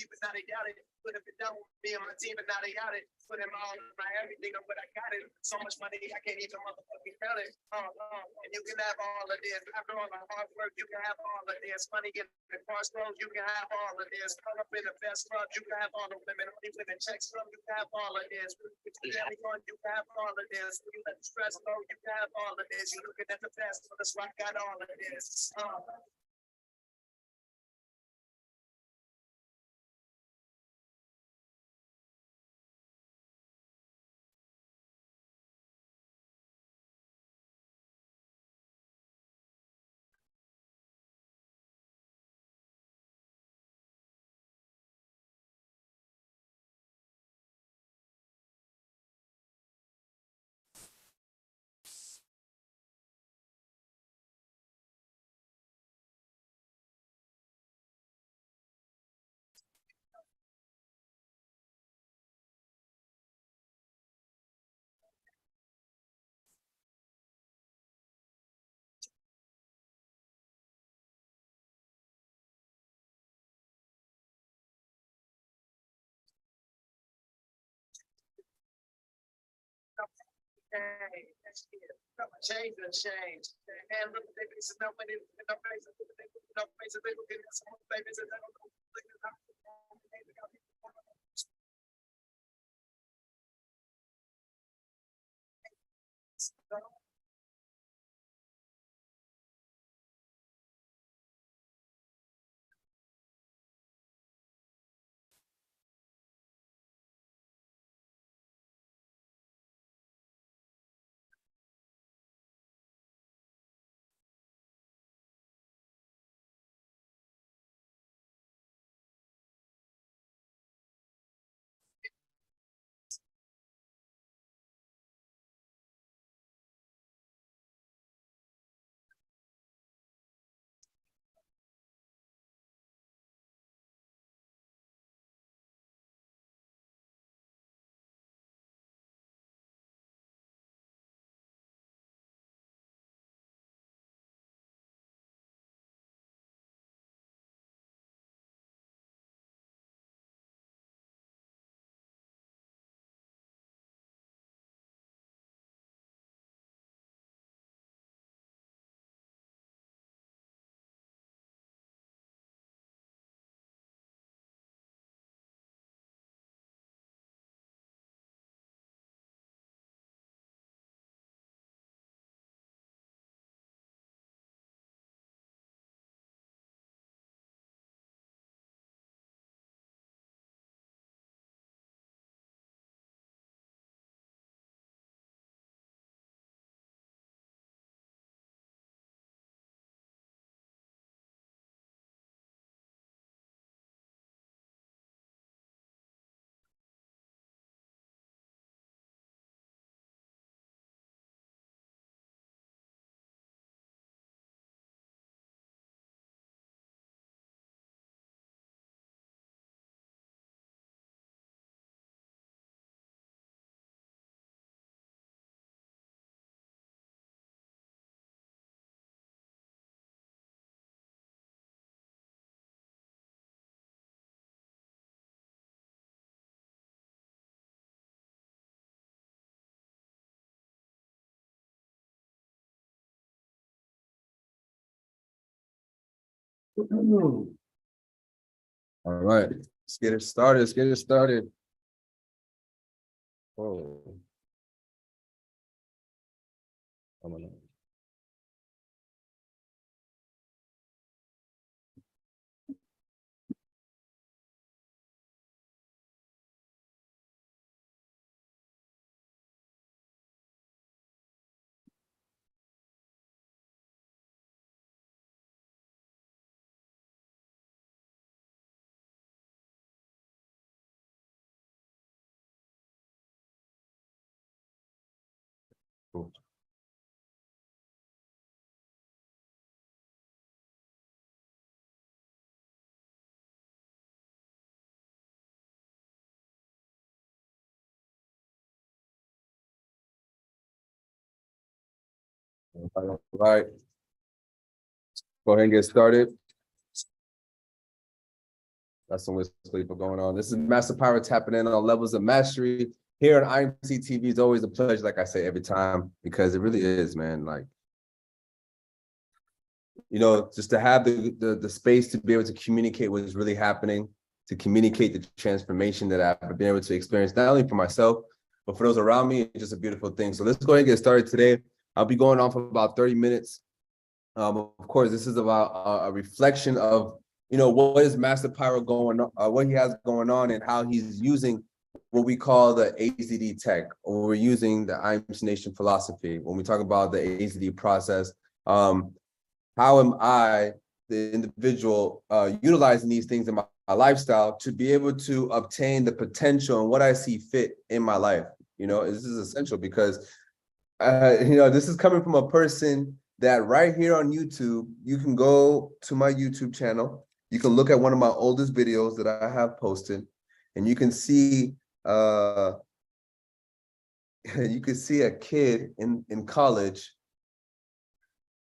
But now they got it. Put it down, me and my team, but now they got it. Put them all my everything on, but I got it. So much money, I can't even motherfucking count it. And you can have all of this. After all my hard work, you can have all of this. Money getting the cars closed, you can have all of this. Come up in the best club, you can have all the women. Only women checks from, you can have all of this. You can have all of this. You let the stress go, you can have all of this. You looking at the best, so that's why I got all of this. Change and change. And look, babies, no money, no face, no face, they look at some babies, and they don't know. All right, let's get it started. Let's get it started. Oh, come on. Cool. All right. Go ahead and get started. That's some whistle sleeper going on. This is Master Pyro tapping in on levels of mastery here on IMC TV. It's always a pleasure, like I say every time, because it really is, man. Like, you know, just to have the space to be able to communicate what is really happening, to communicate the transformation that I've been able to experience, not only for myself, but for those around me. It's just a beautiful thing. So let's go ahead and get started today. I'll be going on for about 30 minutes. Of course, this is about a reflection of, you know, what is Master Pyro going on, what he has going on, and how he's using what we call the AZD tech, or we're using the IMC Nation philosophy. When we talk about the AZD process, how am I, the individual, utilizing these things in my lifestyle to be able to obtain the potential and what I see fit in my life? You know, this is essential because, you know, this is coming from a person that right here on YouTube, you can go to my YouTube channel. You can look at one of my oldest videos that I have posted, and you can see a kid in college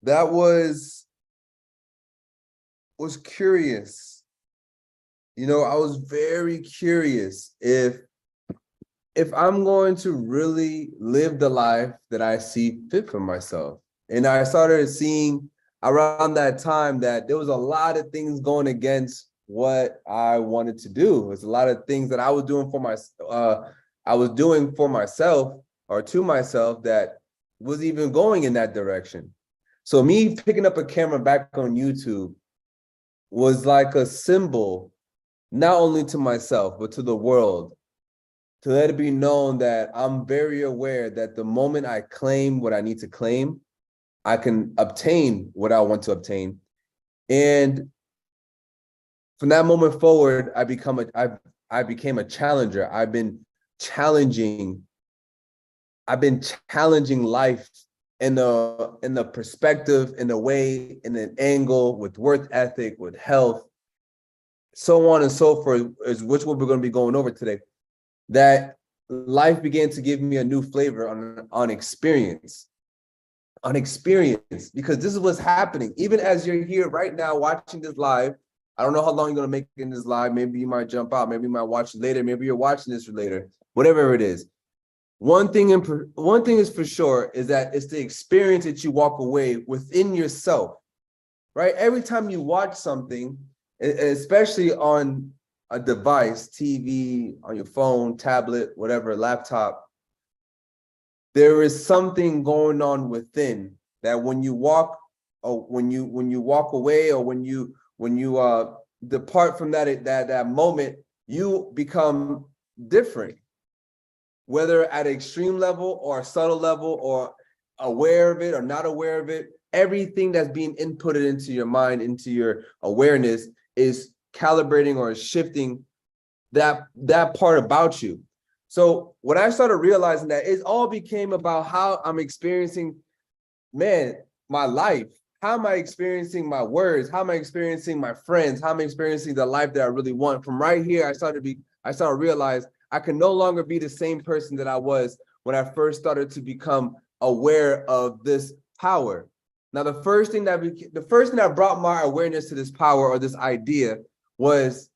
that was curious. You know, I was very curious if I'm going to really live the life that I see fit for myself. And I started seeing around that time that there was a lot of things going against what I wanted to do. There's a lot of things that I was doing for myself or to myself that was even going in that direction. So me picking up a camera back on YouTube was like a symbol, not only to myself, but to the world, to let it be known that I'm very aware that the moment I claim what I need to claim, I can obtain what I want to obtain. And from that moment forward, I became a challenger. I've been challenging life in the perspective, in a way, in an angle, with work ethic, with health, so on and so forth, is which what we're going to be going over today. That life began to give me a new flavor on experience. Because this is what's happening. Even as you're here right now watching this live, I don't know how long you're going to make it in this live. Maybe you might jump out. Maybe you might watch it later. Maybe you're watching this later. Whatever it is. One thing is for sure is that it's the experience that you walk away within yourself, right? Every time you watch something, especially on a device, TV, on your phone, tablet, whatever, laptop, there is something going on within that when you walk, or when you walk away, or when you depart from that moment, you become different, whether at an extreme level or a subtle level, or aware of it or not aware of it. Everything that's being inputted into your mind, into your awareness, is calibrating or shifting that part about you. So when I started realizing that, it all became about how I'm experiencing, man, my life. How am I experiencing my words? How am I experiencing my friends? How am I experiencing the life that I really want? From right here, I started to realize I can no longer be the same person that I was when I first started to become aware of this power. Now, the first thing that brought my awareness to this power, or this idea, was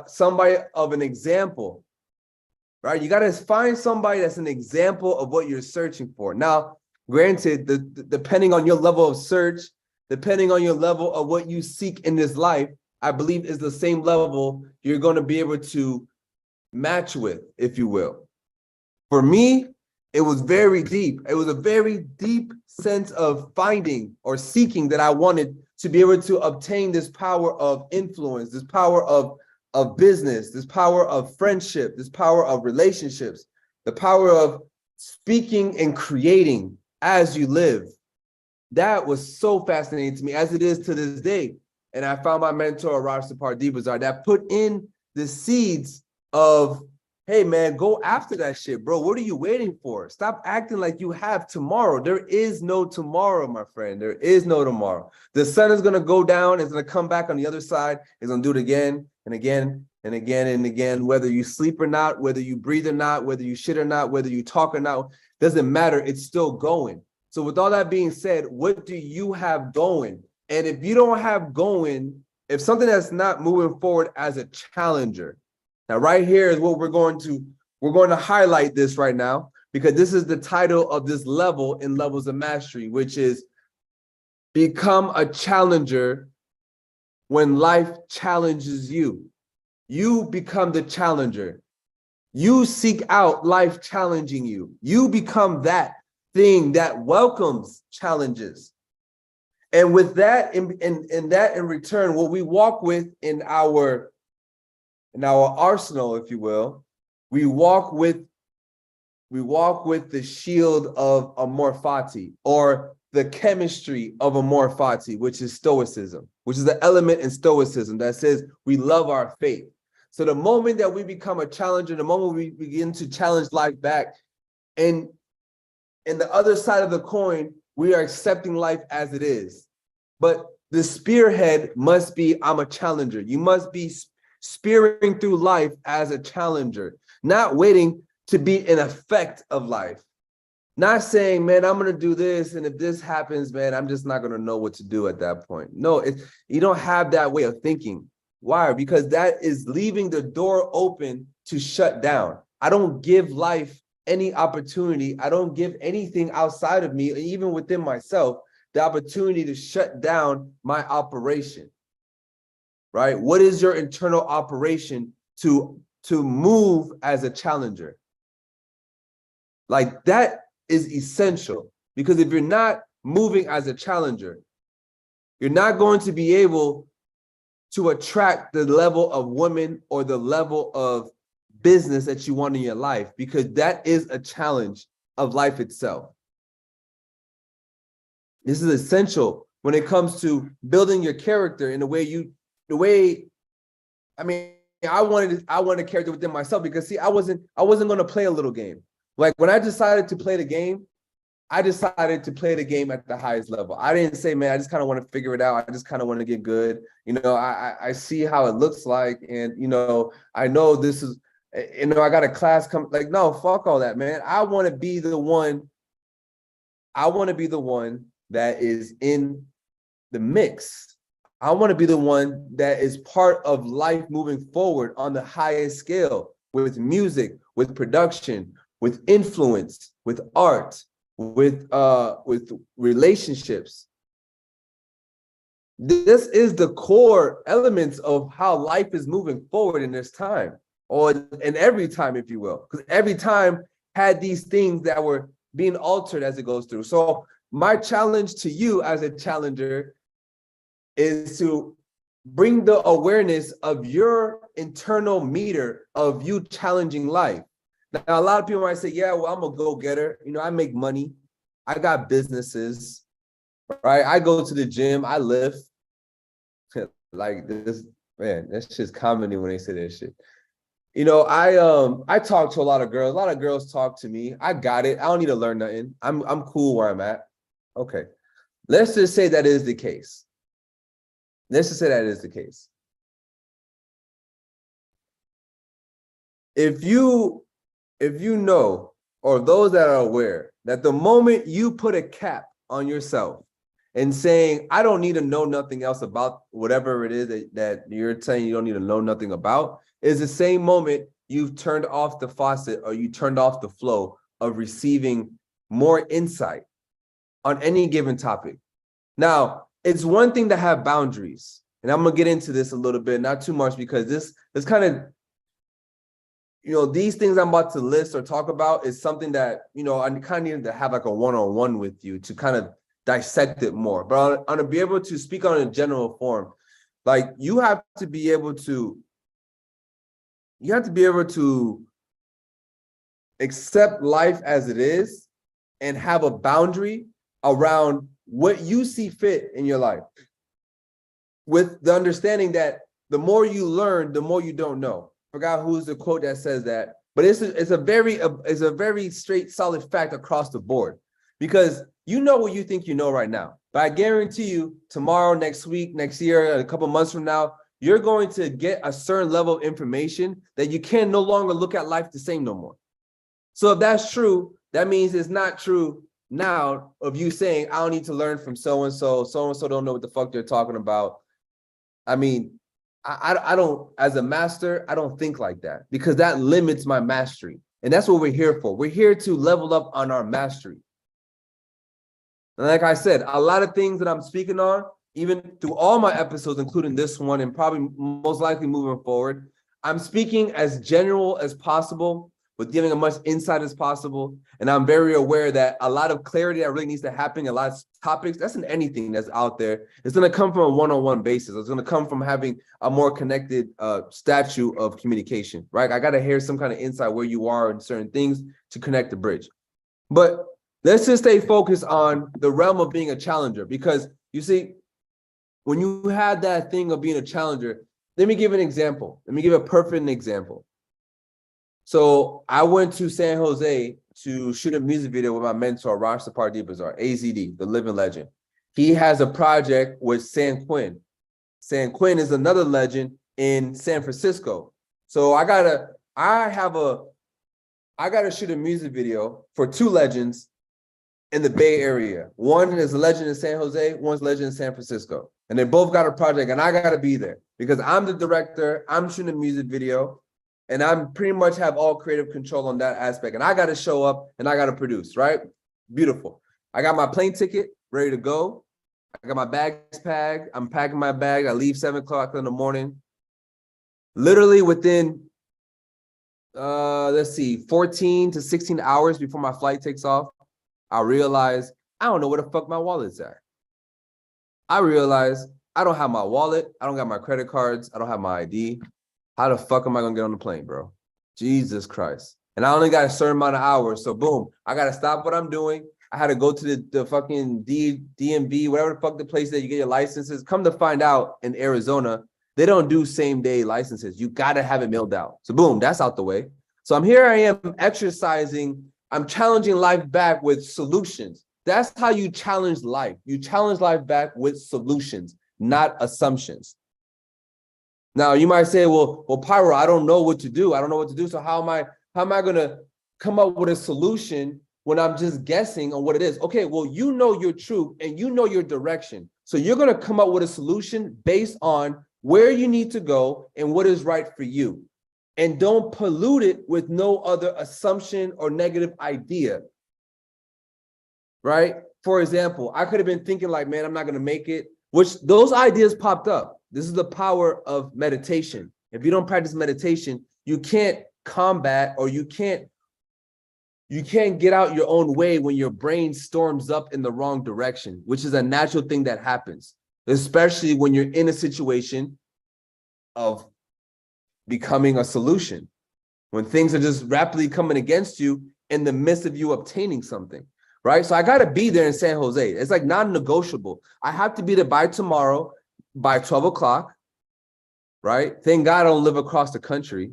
somebody of an example, right? You got to find somebody that's an example of what you're searching for. Now, granted, depending on your level of search, depending on your level of what you seek in this life, I believe is the same level you're going to be able to match with, if you will. For me, it was very deep. It was a very deep sense of finding or seeking that I wanted to be able to obtain this power of influence, this power of business, this power of friendship, this power of relationships, the power of speaking and creating as you live. That was so fascinating to me, as it is to this day. And I found my mentor, Raj Sapar Dibazar, that put in the seeds of hey man, go after that shit, bro. What are you waiting for? Stop acting like you have tomorrow. There is no tomorrow, my friend. There is no tomorrow. The sun is gonna go down, it's gonna come back on the other side, it's gonna do it again and again and again and again, whether you sleep or not, whether you breathe or not, whether you shit or not, whether you talk or not, doesn't matter, it's still going. So with all that being said, what do you have going? And if you don't have going, if something that's not moving forward as a challenger, now right here is what we're going to highlight this right now, because this is the title of this level in Levels of Mastery, which is become a challenger when life challenges you. You become the challenger. You seek out life challenging you. You become that thing that welcomes challenges. And with that, in return, what we walk with in our arsenal, if you will, we walk with the shield of amor fati, or the chemistry of amor fati, which is stoicism, which is the element in stoicism that says we love our faith. So the moment that we become a challenger, the moment we begin to challenge life back, and in the other side of the coin, we are accepting life as it is. But the spearhead must be, I'm a challenger. You must be spearing through life as a challenger, not waiting to be an effect of life. Not saying, man, I'm going to do this, and if this happens, man, I'm just not going to know what to do at that point. No, you don't have that way of thinking. Why? Because that is leaving the door open to shut down. I don't give life any opportunity. I don't give anything outside of me, even within myself, the opportunity to shut down my operation. Right? What is your internal operation to move as a challenger? Like, that is essential, because if you're not moving as a challenger, you're not going to be able to attract the level of woman or the level of business that you want in your life, because that is a challenge of life itself. This is essential when it comes to building your character in I mean, I wanted a character within myself, because see, I wasn't going to play a little game. Like, when I decided to play the game, I decided to play the game at the highest level. I didn't say, man, I just kind of want to figure it out. I just kind of want to get good. You know, I see how it looks like. And, you know, I know this is, you know, I got a class come, like, no, fuck all that, man. I want to be the one. I want to be the one that is in the mix. I want to be the one that is part of life moving forward on the highest scale, with music, with production, with influence, with art, with relationships. This is the core elements of how life is moving forward in this time, or in every time, if you will, because every time had these things that were being altered as it goes through. So my challenge to you as a challenger is to bring the awareness of your internal meter of you challenging life. Now, a lot of people might say, yeah, well, I'm a go-getter. You know, I make money. I got businesses, right? I go to the gym. I lift. Like this, man, that's just comedy when they say that shit. You know, I talk to a lot of girls. A lot of girls talk to me. I got it. I don't need to learn nothing. I'm cool where I'm at. Okay. Let's just say that is the case. Let's just say that is the case. If you know, or those that are aware, that the moment you put a cap on yourself and saying, I don't need to know nothing else about whatever it is that you're saying you don't need to know nothing about, is the same moment you've turned off the faucet, or you turned off the flow of receiving more insight on any given topic. Now, it's one thing to have boundaries, and I'm gonna get into this a little bit, not too much, because this kind of, you know, these things I'm about to list or talk about is something that, you know, I kind of needed to have like a one-on-one with you to kind of dissect it more. But I'm gonna be able to speak on a general form. Like, you have to be able to accept life as it is and have a boundary around what you see fit in your life, with the understanding that the more you learn, the more you don't know. Forgot who's the quote that says that, but it's a very straight, solid fact across the board, because you know what you think you know right now. But I guarantee you, tomorrow, next week, next year, a couple months from now, you're going to get a certain level of information that you can no longer look at life the same no more. So if that's true, that means it's not true now of you saying, I don't need to learn from so-and-so don't know what the fuck they're talking about. I mean, I don't, as a master, I don't think like that, because that limits my mastery. And that's what we're here for. We're here to level up on our mastery. And like I said, a lot of things that I'm speaking on, even through all my episodes, including this one, and probably most likely moving forward, I'm speaking as general as possible, with giving as much insight as possible. And I'm very aware that a lot of clarity that really needs to happen, a lot of topics, that's in anything that's out there. It's going to come from a one-on-one basis. It's going to come from having a more connected statue of communication, right? I got to hear some kind of insight where you are in certain things to connect the bridge. But let's just stay focused on the realm of being a challenger, because you see, when you had that thing of being a challenger, let me give an example. Let me give a perfect example. So I went to San Jose to shoot a music video with my mentor, Master Pyro, AZD, the living legend. He has a project with San Quinn. San Quinn is another legend in San Francisco. So I gotta shoot a music video for two legends in the Bay Area. One is a legend in San Jose, one's a legend in San Francisco. And they both got a project, and I gotta be there because I'm the director, I'm shooting a music video, and I'm pretty much have all creative control on that aspect. And I got to show up and I got to produce, right? Beautiful. I got my plane ticket ready to go. I got my bags packed. I'm packing my bag. I leave 7 o'clock in the morning. Literally within, 14 to 16 hours before my flight takes off, I realize I don't know where the fuck my wallet's at. I realize I don't have my wallet. I don't got my credit cards. I don't have my ID. How the fuck am I gonna get on the plane, bro? Jesus Christ. And I only got a certain amount of hours. So boom, I gotta stop what I'm doing. I had to go to the fucking DMV, whatever the fuck the place that you get your licenses. Come to find out, in Arizona, they don't do same day licenses. You gotta have it mailed out. So boom, that's out the way. So I am exercising. I'm challenging life back with solutions. That's how you challenge life. You challenge life back with solutions, not assumptions. Now you might say, well, Pyro, I don't know what to do. I don't know what to do. So how am I gonna come up with a solution when I'm just guessing on what it is? Okay, well, you know your truth and you know your direction. So you're gonna come up with a solution based on where you need to go and what is right for you. And don't pollute it with no other assumption or negative idea, right? For example, I could have been thinking like, man, I'm not gonna make it, which those ideas popped up. This is the power of meditation. If you don't practice meditation, you can't combat, or you can't get out your own way when your brain storms up in the wrong direction, which is a natural thing that happens, especially when you're in a situation of becoming a solution, when things are just rapidly coming against you in the midst of you obtaining something, right? So I got to be there in San Jose. It's like non-negotiable. I have to be there by tomorrow, by 12 o'clock, right? Thank God I don't live across the country.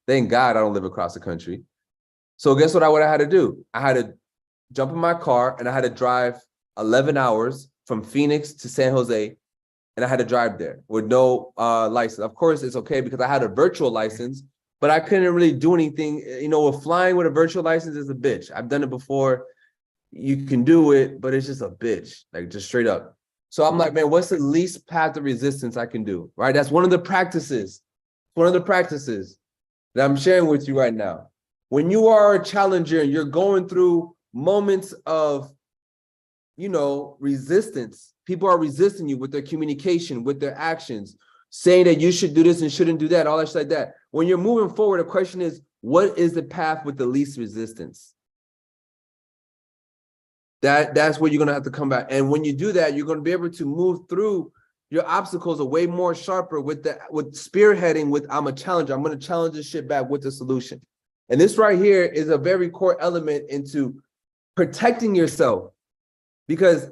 Thank God I don't live across the country. So guess what I had to do? I had to jump in my car and I had to drive 11 hours from Phoenix to San Jose, and I had to drive there with no license. Of course, it's okay because I had a virtual license, but I couldn't really do anything. You know, flying with a virtual license is a bitch. I've done it before. You can do it, but it's just a bitch, like just straight up. So I'm like, man, what's the least path of resistance I can do, right? That's one of the practices. One of the practices that I'm sharing with you right now. When you are a challenger and you're going through moments of, you know, resistance, people are resisting you with their communication, with their actions, saying that you should do this and shouldn't do that, all that shit like that. When you're moving forward, the question is, what is the path with the least resistance? That's where you're going to have to come back. And when you do that, you're going to be able to move through your obstacles a way more sharper with spearheading with, I'm a challenger. I'm going to challenge this shit back with the solution. And this right here is a very core element into protecting yourself, because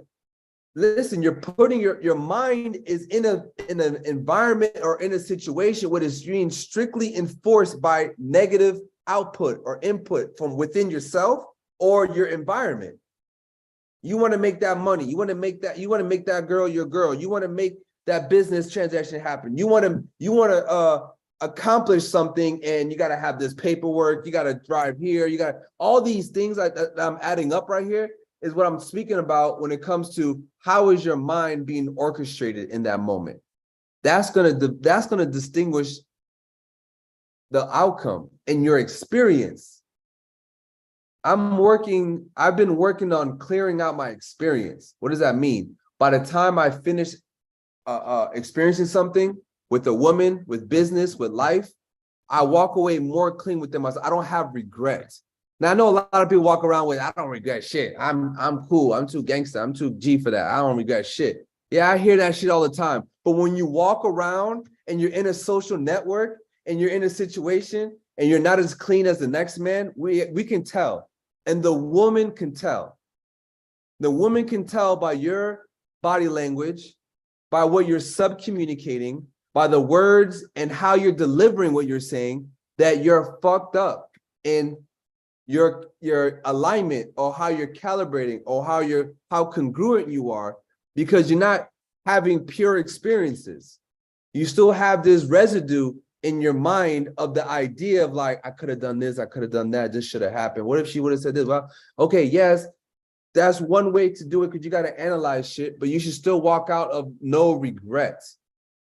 listen, you're putting your mind is in an environment or in a situation where it's being strictly enforced by negative output or input from within yourself or your environment. You want to make that money. You want to make that girl your girl. You want to make that business transaction happen. You want to accomplish something, and you got to have this paperwork. You got to drive here. You got all these things that I'm adding up right here is what I'm speaking about when it comes to how is your mind being orchestrated in that moment. That's gonna distinguish the outcome in your experience. I've been working on clearing out my experience. What does that mean? By the time I finish experiencing something with a woman, with business, with life, I walk away more clean within myself. I don't have regrets. Now I know a lot of people walk around with, I don't regret shit. I'm cool. I'm too gangster. I'm too G for that. I don't regret shit. Yeah, I hear that shit all the time. But when you walk around and you're in a social network and you're in a situation and you're not as clean as the next man, we can tell. And the woman can tell. The woman can tell by your body language, by what you're subcommunicating, by the words and how you're delivering what you're saying, that you're fucked up in your alignment, or how you're calibrating, or how congruent you are, because you're not having pure experiences. You still have this residue in your mind of the idea of like, I could have done this, I could have done that, this should have happened. What if she would have said this? Well, okay, yes, that's one way to do it, because you got to analyze shit, but you should still walk out of no regrets.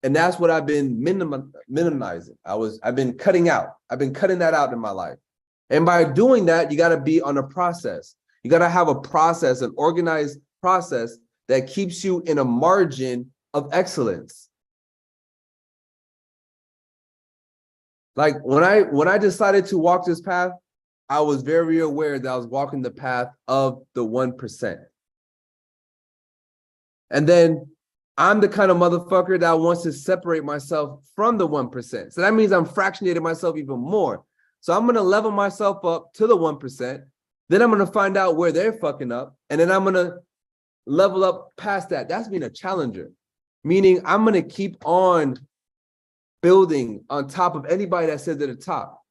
And that's what I've been minimizing. I've been cutting out. I've been cutting that out in my life. And by doing that, you got to be on a process. You got to have a process, an organized process that keeps you in a margin of excellence. Like when I decided to walk this path, I was very aware that I was walking the path of the 1%. And then I'm the kind of motherfucker that wants to separate myself from the 1%. So that means I'm fractionating myself even more. So I'm going to level myself up to the 1%. Then I'm going to find out where they're fucking up. And then I'm going to level up past that. That's being a challenger. Meaning I'm going to keep on building on top of anybody that says at the top.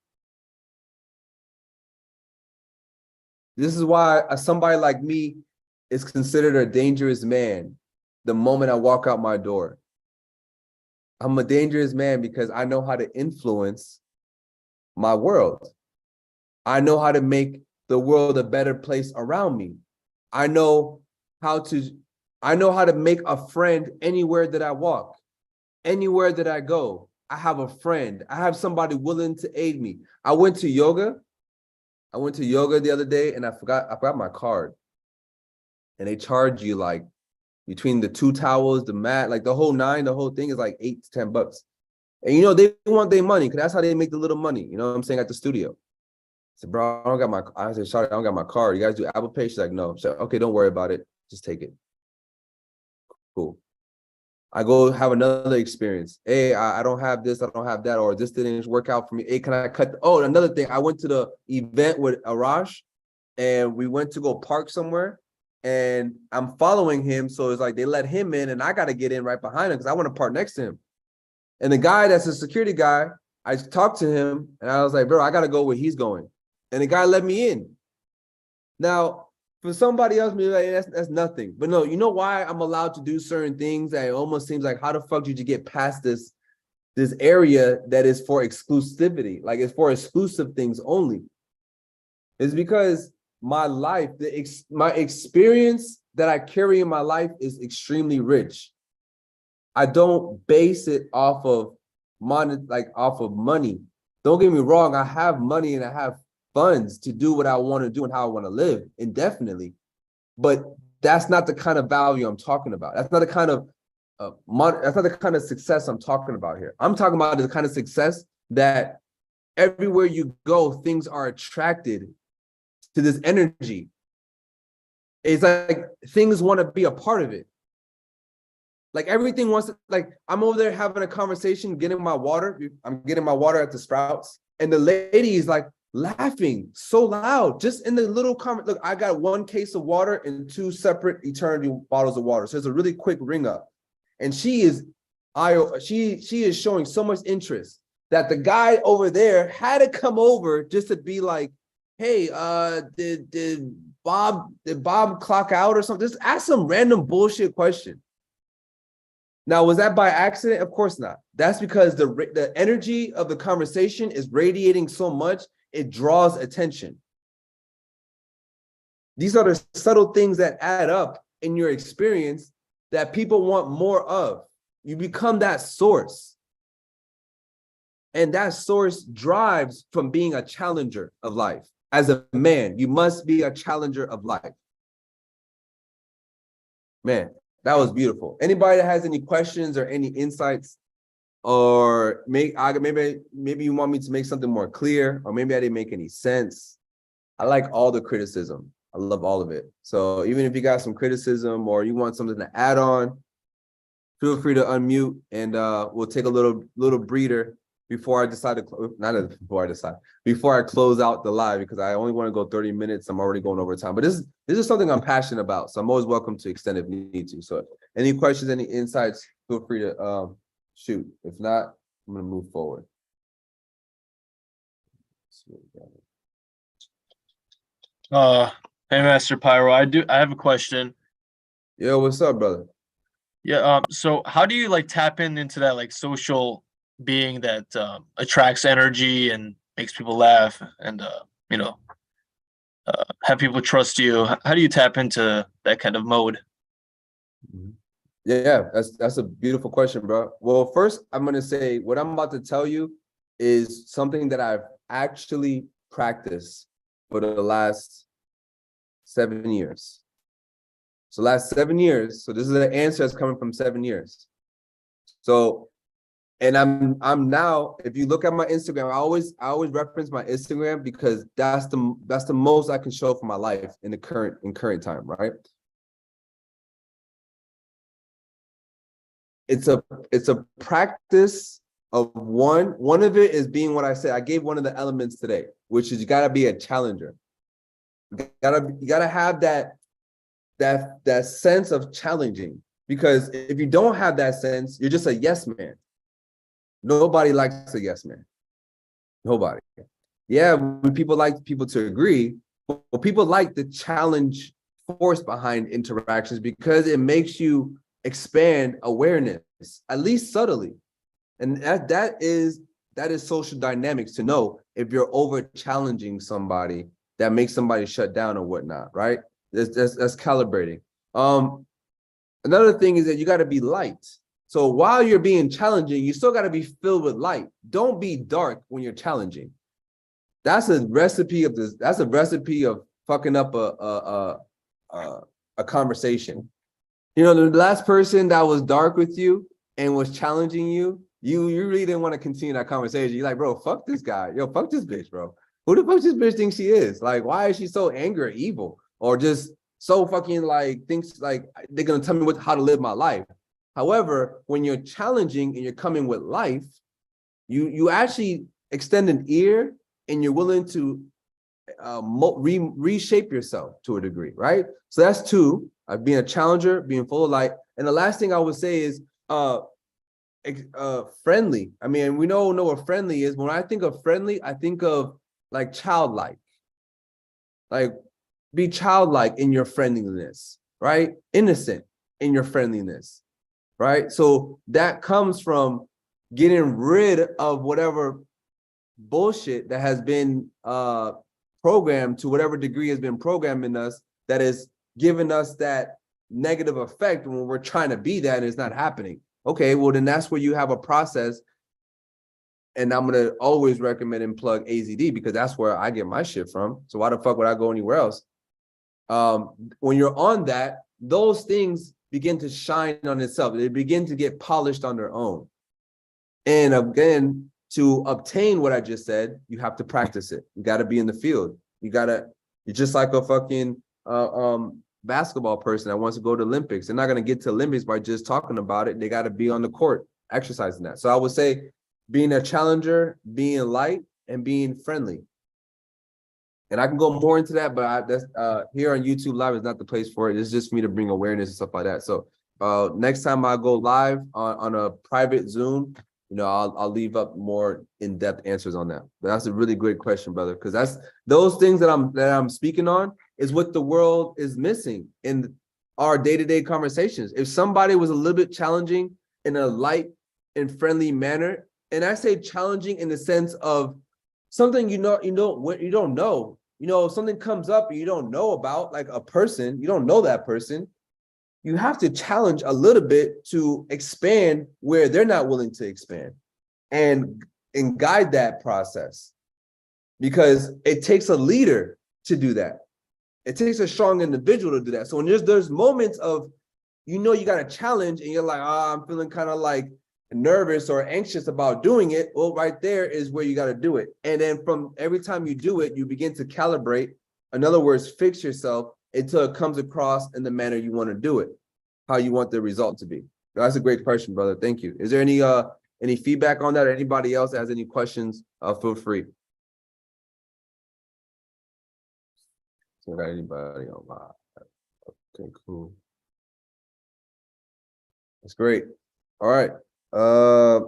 This is why somebody like me is considered a dangerous man the moment I walk out my door. I'm a dangerous man because I know how to influence my world. I know how to make the world a better place around me. I know how to make a friend anywhere that I walk, anywhere that I go. I have a friend. I have somebody willing to aid me. I went to yoga the other day, and I forgot my card. And they charge you like between the 2 towels, the mat, like the whole thing is like $8 to $10. And you know, they want their money because that's how they make the little money. You know what I'm saying? At the studio. I said, bro, I said, sorry, I don't got my card. You guys do Apple Pay? She's like, no. So, okay, don't worry about it. Just take it. Cool. I go have another experience. Hey, I don't have this, I don't have that, or this didn't work out for me. Hey, can I cut? Oh, another thing. I went to the event with Arash, and we went to go park somewhere, and I'm following him. So it's like they let him in, and I got to get in right behind him because I want to park next to him. And the guy that's a security guy, I talked to him, and I was like, bro, I got to go where he's going. And the guy let me in. Now, for somebody else, maybe like, that's nothing. But no, you know why I'm allowed to do certain things that it almost seems like, how the fuck did you get past this area that is for exclusivity? Like it's for exclusive things only. It's because my life, my experience that I carry in my life is extremely rich. I don't base it off of money. Don't get me wrong. I have money and I have funds to do what I want to do and how I want to live indefinitely. But that's not the kind of value I'm talking about. That's not the kind of that's not the kind of success I'm talking about here. I'm talking about the kind of success that everywhere you go, things are attracted to this energy. It's like things want to be a part of it. Like everything wants to, like I'm over there having a conversation, getting my water. I'm getting my water at the Sprouts. And the lady is like laughing so loud, just in the little comment. Look, I got 1 case of water and 2 separate Eternity bottles of water. So it's a really quick ring up. And she is showing so much interest. that the guy over there had to come over just to be like, hey, did Bob clock out or something? Just ask some random bullshit question. Now, was that by accident? Of course not. That's because the energy of the conversation is radiating so much, it draws attention. These are the subtle things that add up in your experience that people want more of. You become that source. And that source drives from being a challenger of life. As a man, you must be a challenger of life. Man, that was beautiful. Anybody that has any questions or any insights, or maybe you want me to make something more clear, or maybe I didn't make any sense. I like all the criticism. I love all of it. So even if you got some criticism or you want something to add on, feel free to unmute, and we'll take a little breather before I decide to before I close out the live, because I only want to go 30 minutes. I'm already going over time, but this is something I'm passionate about, so I'm always welcome to extend if need to. So any questions, any insights, feel free to shoot. If not, I'm gonna move forward. Hey, Master Pyro, I have a question. Yo, what's up, brother? Yeah, so how do you like tap into that like social being that attracts energy and makes people laugh and have people trust you? How do you tap into that kind of mode? Yeah, that's a beautiful question, bro. Well, first, I'm gonna say what I'm about to tell you is something that I've actually practiced for the last 7 years. So last 7 years. So this is an answer that's coming from 7 years. So, and I'm now, if you look at my Instagram, I always reference my Instagram because that's the most I can show for my life in the current time, right? It's a practice of one of it is being what I said. I gave one of the elements today, which is you gotta be a challenger. You gotta have that sense of challenging, because if you don't have that sense, you're just a yes man. Nobody likes a yes man. Nobody. Yeah, when people like people to agree, but people like the challenge force behind interactions because it makes you expand awareness, at least subtly. And that is social dynamics, to know if you're over challenging somebody that makes somebody shut down or whatnot, right? That's calibrating. Another thing is that you got to be light. So while you're being challenging, you still got to be filled with light. Don't be dark when you're challenging. That's a recipe of this. That's a recipe of fucking up a conversation. You know, the last person that was dark with you and was challenging you, you really didn't want to continue that conversation. You're like, bro, fuck this guy. Yo, fuck this bitch, bro. Who the fuck this bitch thinks she is? Like, why is she so angry or evil? Or just so fucking like thinks like they're gonna tell me how to live my life. However, when you're challenging and you're coming with life, you actually extend an ear and you're willing to reshape yourself to a degree, right? So that's two, being a challenger, being full of light. And the last thing I would say is friendly. I mean, we know what friendly is. When I think of friendly, I think of like childlike. Like, be childlike in your friendliness, right? Innocent in your friendliness, right? So that comes from getting rid of whatever bullshit that has been programmed, to whatever degree has been programmed in us, that is giving us that negative effect when we're trying to be that and it's not happening. Okay, well then that's where you have a process. And I'm gonna always recommend and plug AZD because that's where I get my shit from. So why the fuck would I go anywhere else? When you're on that, those things begin to shine on itself. They begin to get polished on their own. And again, to obtain what I just said, you have to practice it. You got to be in the field. You're just like a fucking basketball person that wants to go to Olympics. They're not going to get to Olympics by just talking about it. They got to be on the court exercising that. So I would say being a challenger, being light, and being friendly. And I can go more into that, but that's here on YouTube Live is not the place for it. It's just for me to bring awareness and stuff like that. So next time I go live on a private Zoom, I'll leave up more in-depth answers on that. But that's a really great question, brother, because that's those things that I'm speaking on is what the world is missing in our day-to-day conversations. If somebody was a little bit challenging in a light and friendly manner, and I say challenging in the sense of something you don't know. If something comes up and you don't know about, like a person, you don't know that person, you have to challenge a little bit to expand where they're not willing to expand and guide that process, because it takes a leader to do that. It takes a strong individual to do that. So when there's moments of, you got a challenge and you're like, I'm feeling kind of like nervous or anxious about doing it. Well, right there is where you got to do it. And then from every time you do it, you begin to calibrate. In other words, fix yourself until it comes across in the manner you want to do it, how you want the result to be. That's a great question, brother. Thank you. Is there any feedback on that, or anybody else that has any questions? Feel free. So got anybody online? Okay, cool. That's great. All right. Let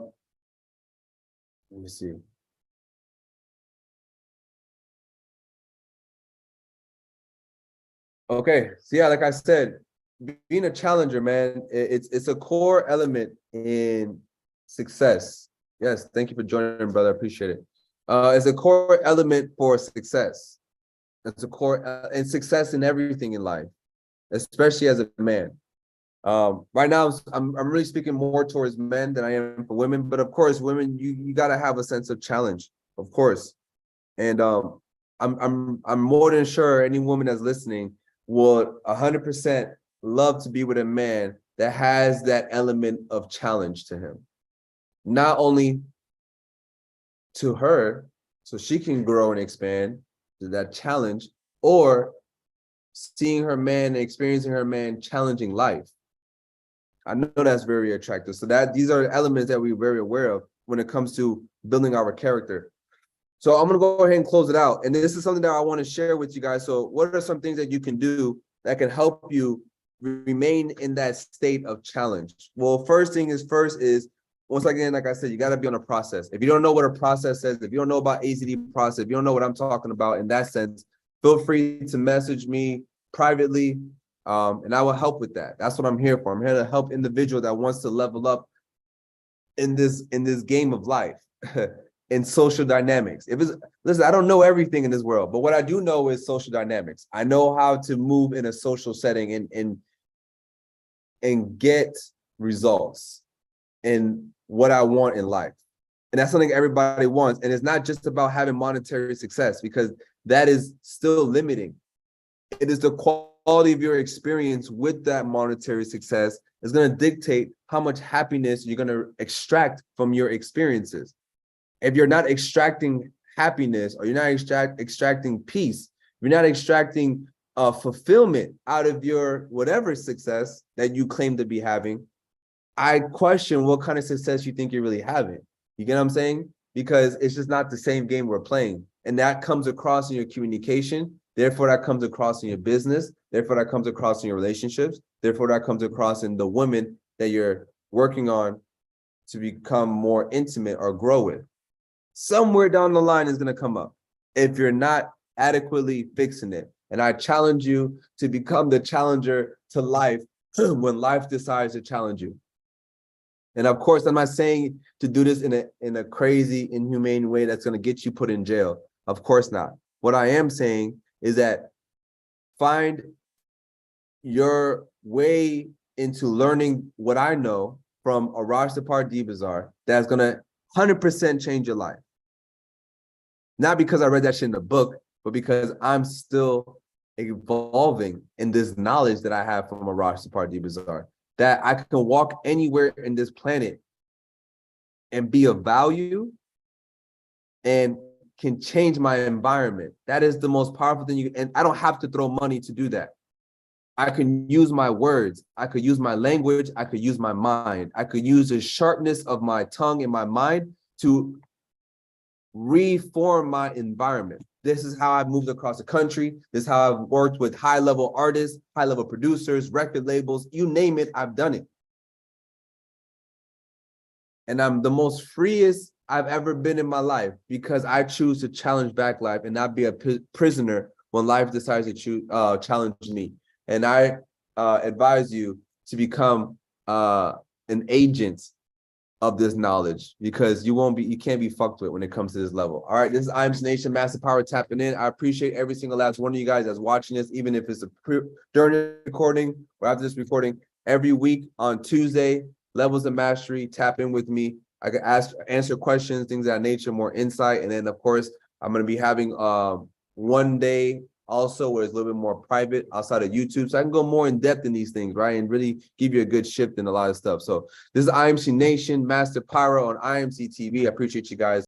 me see. Okay, so yeah, like I said, being a challenger, man, it's a core element in success. Yes, thank you for joining, brother. I appreciate it. It's a core element for success. It's a core and success in everything in life, especially as a man. Right now, I'm really speaking more towards men than I am for women, but of course, women, you got to have a sense of challenge, of course. And I'm more than sure any woman that's listening would 100% love to be with a man that has that element of challenge to him. Not only to her, so she can grow and expand to that challenge, or seeing her man, experiencing her man challenging life. I know that's very attractive. So these are elements that we're very aware of when it comes to building our character. So I'm going to go ahead and close it out. And this is something that I want to share with you guys. So what are some things that you can do that can help you remain in that state of challenge? Well, first is, once again, like I said, you got to be on a process. If you don't know what a process is, if you don't know about AZD process, if you don't know what I'm talking about in that sense, feel free to message me privately, and I will help with that. That's what I'm here for. I'm here to help individual that wants to level up in this game of life. In social dynamics. Listen, I don't know everything in this world, but what I do know is social dynamics. I know how to move in a social setting and get results in what I want in life. And that's something everybody wants. And it's not just about having monetary success, because that is still limiting. It is the quality of your experience with that monetary success is going to dictate how much happiness you're going to extract from your experiences. If you're not extracting happiness, or you're not extracting peace, you're not extracting fulfillment out of your whatever success that you claim to be having, I question what kind of success you think you're really having. You get what I'm saying? Because it's just not the same game we're playing. And that comes across in your communication. Therefore, that comes across in your business. Therefore, that comes across in your relationships. Therefore, that comes across in the women that you're working on to become more intimate or grow with. Somewhere down the line is going to come up if you're not adequately fixing it. And I challenge you to become the challenger to life when life decides to challenge you. And of course, I'm not saying to do this in a crazy, inhumane way that's going to get you put in jail. Of course not. What I am saying is that find your way into learning what I know from a Master Pyro that's going to 100% change your life. Not because I read that shit in a book, but because I'm still evolving in this knowledge that I have from a Master Pyro, that I can walk anywhere in this planet and be of value and can change my environment. That is the most powerful thing and I don't have to throw money to do that. I can use my words. I could use my language. I could use my mind. I could use the sharpness of my tongue and my mind to reform my environment. This is how I've moved across the country. This is how I've worked with high-level artists, high-level producers, record labels, you name it, I've done it. And I'm the most freest I've ever been in my life because I choose to challenge back life and not be a prisoner when life decides to challenge me. And I advise you to become an agent of this knowledge, because you can't be fucked with when it comes to this level. All right, this is IMC Nation, Master Pyro tapping in. I appreciate every single last one of you guys that's watching this, even if it's during the recording or after this recording. Every week on Tuesday, Levels of Mastery, tap in with me. I can answer questions, things of that nature, more insight. And then of course, I'm going to be having one day also where it's a little bit more private outside of YouTube. So I can go more in depth in these things, right? And really give you a good shift in a lot of stuff. So this is IMC Nation, Master Pyro on IMC TV. I appreciate you guys.